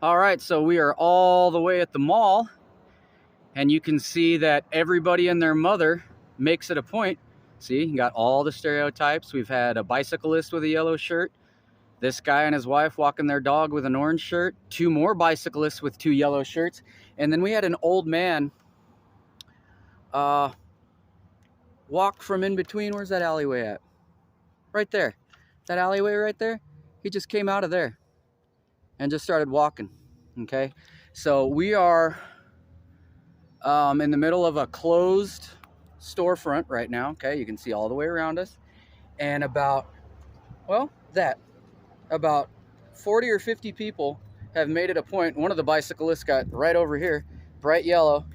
All right, so we are all the way at the mall, and you can see that everybody and their mother makes it a point. See, you got all the stereotypes. We've had a bicyclist with a yellow shirt, this guy and his wife walking their dog with an orange shirt, two more bicyclists with two yellow shirts, and then we had an old man walk from in between. Where's that alleyway at? Right there. That alleyway right there. He just came out of there and just started walking. Okay, so we are in the middle of a closed storefront right now. Okay, you can see all the way around us, and about 40 or 50 people have made it a point. One of the bicyclists got right over here, bright yellow,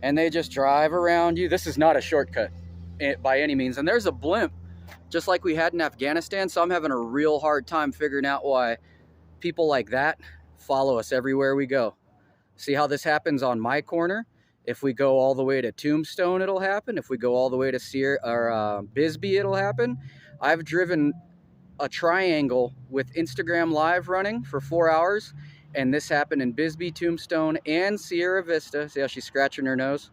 and they just drive around you. This is not a shortcut by any means, and there's a blimp just like we had in Afghanistan. So I'm having a real hard time figuring out why people like that follow us everywhere we go. See how this happens on my corner? If we go all the way to Tombstone, it'll happen. If we go all the way to Bisbee, it'll happen. I've driven a triangle with Instagram Live running for 4 hours, and this happened in Bisbee, Tombstone, and Sierra Vista. See how she's scratching her nose?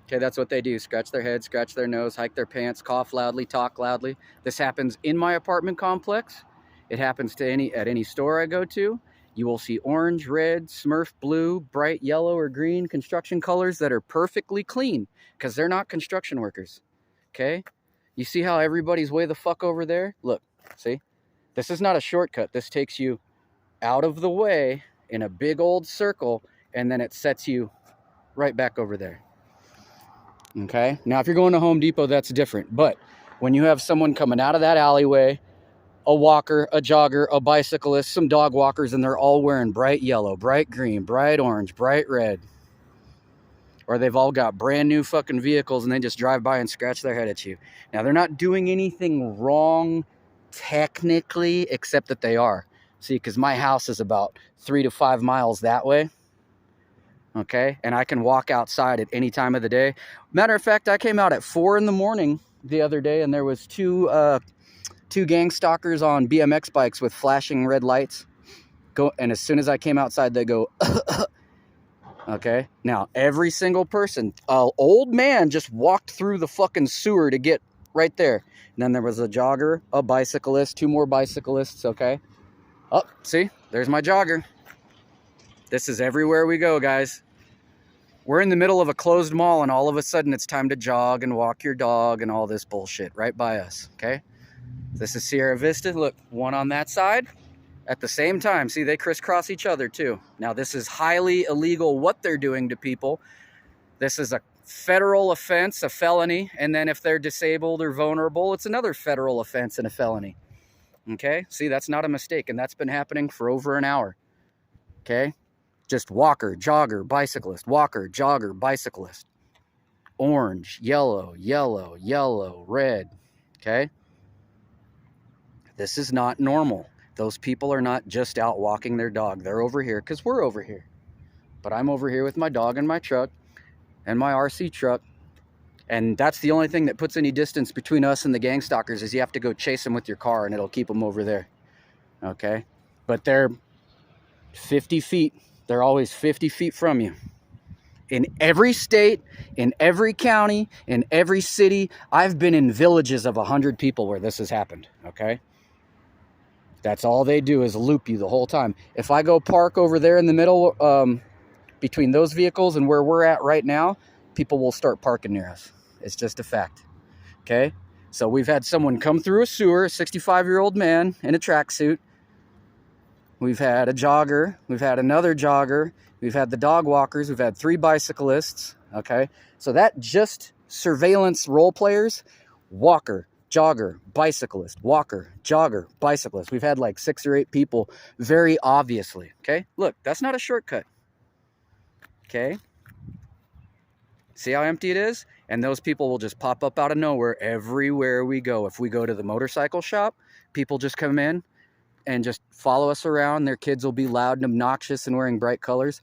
Okay, that's what they do. Scratch their head, scratch their nose, hike their pants, cough loudly, talk loudly. This happens in my apartment complex. It happens to at any store I go to. You will see orange, red, Smurf blue, bright yellow or green construction colors that are perfectly clean because they're not construction workers. Okay? You see how everybody's way the fuck over there? Look, see? This is not a shortcut. This takes you out of the way in a big old circle, and then it sets you right back over there. Okay? Now, if you're going to Home Depot, that's different. But when you have someone coming out of that alleyway, a walker, a jogger, a bicyclist, some dog walkers, and they're all wearing bright yellow, bright green, bright orange, bright red. Or they've all got brand new fucking vehicles and they just drive by and scratch their head at you. Now, they're not doing anything wrong technically, except that they are. See, because my house is about 3 to 5 miles that way. Okay? And I can walk outside at any time of the day. Matter of fact, I came out at 4 in the morning the other day, and there was two gang stalkers on BMX bikes with flashing red lights. And as soon as I came outside, they go, okay? Now, every single person, an old man just walked through the fucking sewer to get right there. And then there was a jogger, a bicyclist, two more bicyclists, okay? Oh, see? There's my jogger. This is everywhere we go, guys. We're in the middle of a closed mall, and all of a sudden it's time to jog and walk your dog and all this bullshit right by us, okay? This is Sierra Vista. Look, one on that side at the same time. See, they crisscross each other too. Now, this is highly illegal what they're doing to people. This is a federal offense, a felony. And then if they're disabled or vulnerable, it's another federal offense and a felony. Okay? See, that's not a mistake. And that's been happening for over an hour. Okay? Just walker, jogger, bicyclist, walker, jogger, bicyclist. Orange, yellow, yellow, yellow, red. Okay? This is not normal. Those people are not just out walking their dog. They're over here because we're over here. But I'm over here with my dog and my truck and my RC truck. And that's the only thing that puts any distance between us and the gang stalkers is you have to go chase them with your car and it'll keep them over there. Okay? But they're 50 feet. They're always 50 feet from you. In every state, in every county, in every city, I've been in villages of 100 people where this has happened. Okay? That's all they do is loop you the whole time. If I go park over there in the middle between those vehicles and where we're at right now, people will start parking near us. It's just a fact. Okay? So we've had someone come through a sewer, a 65-year-old man in a tracksuit. We've had a jogger. We've had another jogger. We've had the dog walkers. We've had 3 bicyclists. Okay? So that just surveillance role players, walker, jogger, bicyclist, walker, jogger, bicyclist. We've had like 6 or 8 people very obviously. Okay? Look, that's not a shortcut. Okay? See how empty it is? And those people will just pop up out of nowhere everywhere we go. If we go to the motorcycle shop, people just come in and just follow us around. Their kids will be loud and obnoxious and wearing bright colors.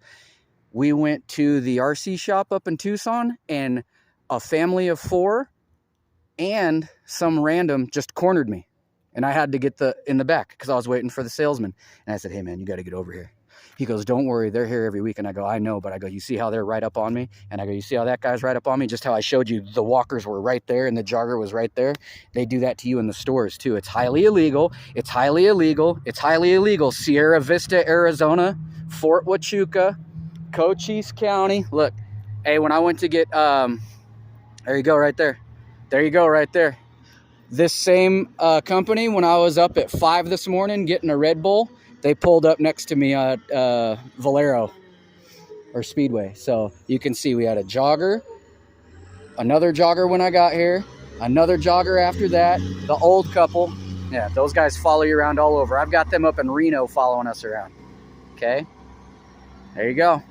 We went to the RC shop up in Tucson, and a family of 4 and some random just cornered me. And I had to get in the back because I was waiting for the salesman. And I said, hey, man, you got to get over here. He goes, don't worry, they're here every week. And I go, I know, but I go, you see how they're right up on me? And I go, you see how that guy's right up on me? Just how I showed you the walkers were right there and the jogger was right there. They do that to you in the stores too. It's highly illegal. It's highly illegal. It's highly illegal. Sierra Vista, Arizona, Fort Huachuca, Cochise County. Look, hey, when I went to get, there you go right there. There you go right there. This same company, when I was up at 5 this morning getting a Red Bull, they pulled up next to me at Valero or Speedway. So you can see we had a jogger, another jogger when I got here, another jogger after that, the old couple. Yeah, those guys follow you around all over. I've got them up in Reno following us around. Okay, there you go.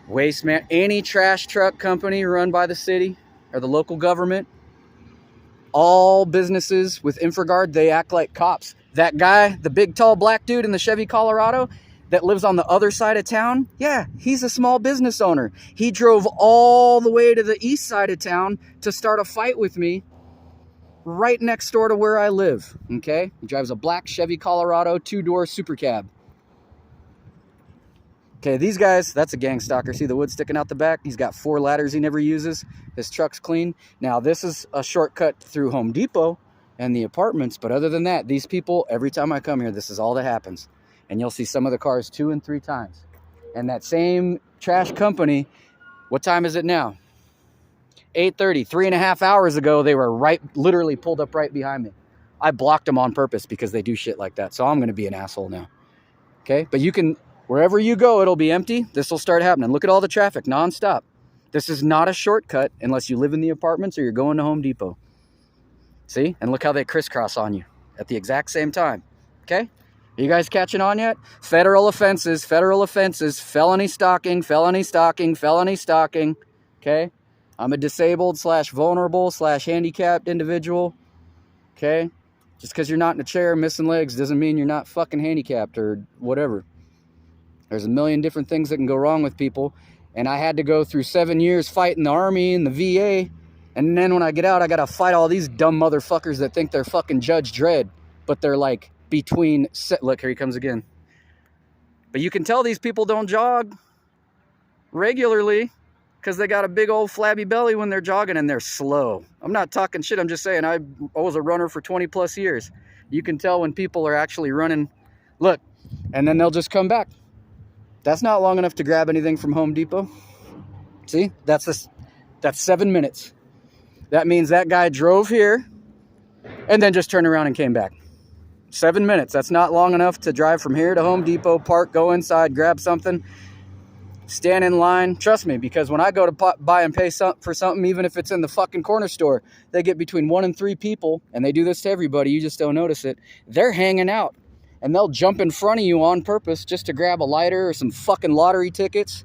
Waste man, any trash truck company run by the city or the local government, all businesses with InfraGard, they act like cops. That guy, the big tall black dude in the Chevy Colorado that lives on the other side of town, yeah, he's a small business owner. He drove all the way to the east side of town to start a fight with me right next door to where I live, okay? He drives a black Chevy Colorado 2-door super cab. Okay, these guys, that's a gang stalker. See the wood sticking out the back? He's got 4 ladders he never uses. His truck's clean. Now, this is a shortcut through Home Depot and the apartments, but other than that, these people, every time I come here, this is all that happens. And you'll see some of the cars 2 and 3 times. And that same trash company, what time is it now? 8:30, 3.5 hours ago, they were literally pulled up right behind me. I blocked them on purpose because they do shit like that. So I'm going to be an asshole now. Okay, but you can, wherever you go, it'll be empty. This will start happening. Look at all the traffic nonstop. This is not a shortcut unless you live in the apartments or you're going to Home Depot. See? And look how they crisscross on you at the exact same time. Okay? Are you guys catching on yet? Federal offenses, felony stalking, felony stalking, felony stalking. Okay? I'm a disabled / vulnerable / handicapped individual. Okay? Just because you're not in a chair missing legs doesn't mean you're not fucking handicapped or whatever. There's a million different things that can go wrong with people. And I had to go through 7 years fighting the Army and the VA. And then when I get out, I got to fight all these dumb motherfuckers that think they're fucking Judge Dredd. But they're like between... Look, here he comes again. But you can tell these people don't jog regularly because they got a big old flabby belly when they're jogging and they're slow. I'm not talking shit. I'm just saying I was a runner for 20 plus years. You can tell when people are actually running. Look, and then they'll just come back. That's not long enough to grab anything from Home Depot. See, that's 7 minutes. That means that guy drove here and then just turned around and came back. 7 minutes. That's not long enough to drive from here to Home Depot, park, go inside, grab something, stand in line. Trust me, because when I go to buy and pay for something, even if it's in the fucking corner store, they get between 1 and 3 people, and they do this to everybody. You just don't notice it. They're hanging out. And they'll jump in front of you on purpose just to grab a lighter or some fucking lottery tickets.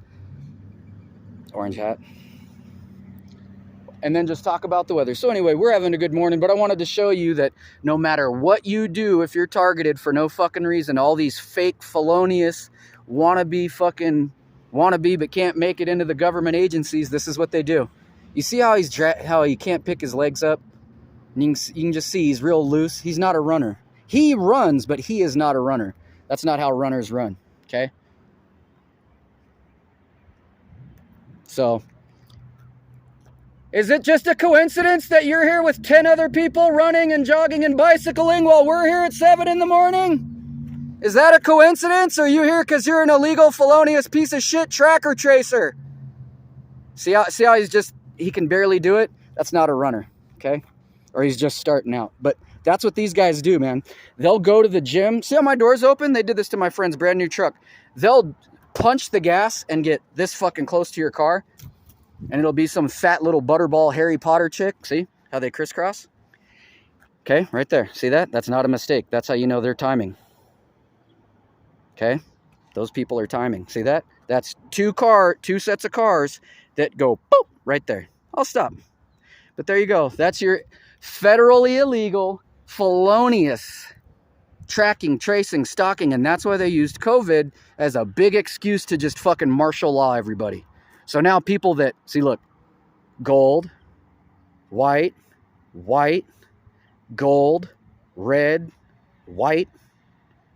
Orange hat. And then just talk about the weather. So anyway, we're having a good morning, but I wanted to show you that no matter what you do, if you're targeted for no fucking reason, all these fake, felonious, wannabe but can't make it into the government agencies, this is what they do. You see how how he can't pick his legs up? You can just see he's real loose. He's not a runner. He runs, but he is not a runner. That's not how runners run, okay? So, is it just a coincidence that you're here with 10 other people running and jogging and bicycling while we're here at 7 in the morning? Is that a coincidence? Or are you here because you're an illegal, felonious piece of shit tracker tracer? See how he can barely do it? That's not a runner, okay? Or he's just starting out. But that's what these guys do, man. They'll go to the gym. See how my door's open? They did this to my friend's brand new truck. They'll punch the gas and get this fucking close to your car. And it'll be some fat little butterball Harry Potter chick. See how they crisscross? Okay, right there. See that? That's not a mistake. That's how you know they're timing. Okay? Those people are timing. See that? That's two sets of cars that go boop right there. I'll stop. But there you go. That's your federally illegal, felonious tracking, tracing, stalking, and that's why they used COVID as a big excuse to just fucking martial law everybody. So now people that, see, look, gold, white, gold, red, white,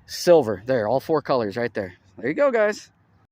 silver. There, all 4 colors right there. There you go, guys.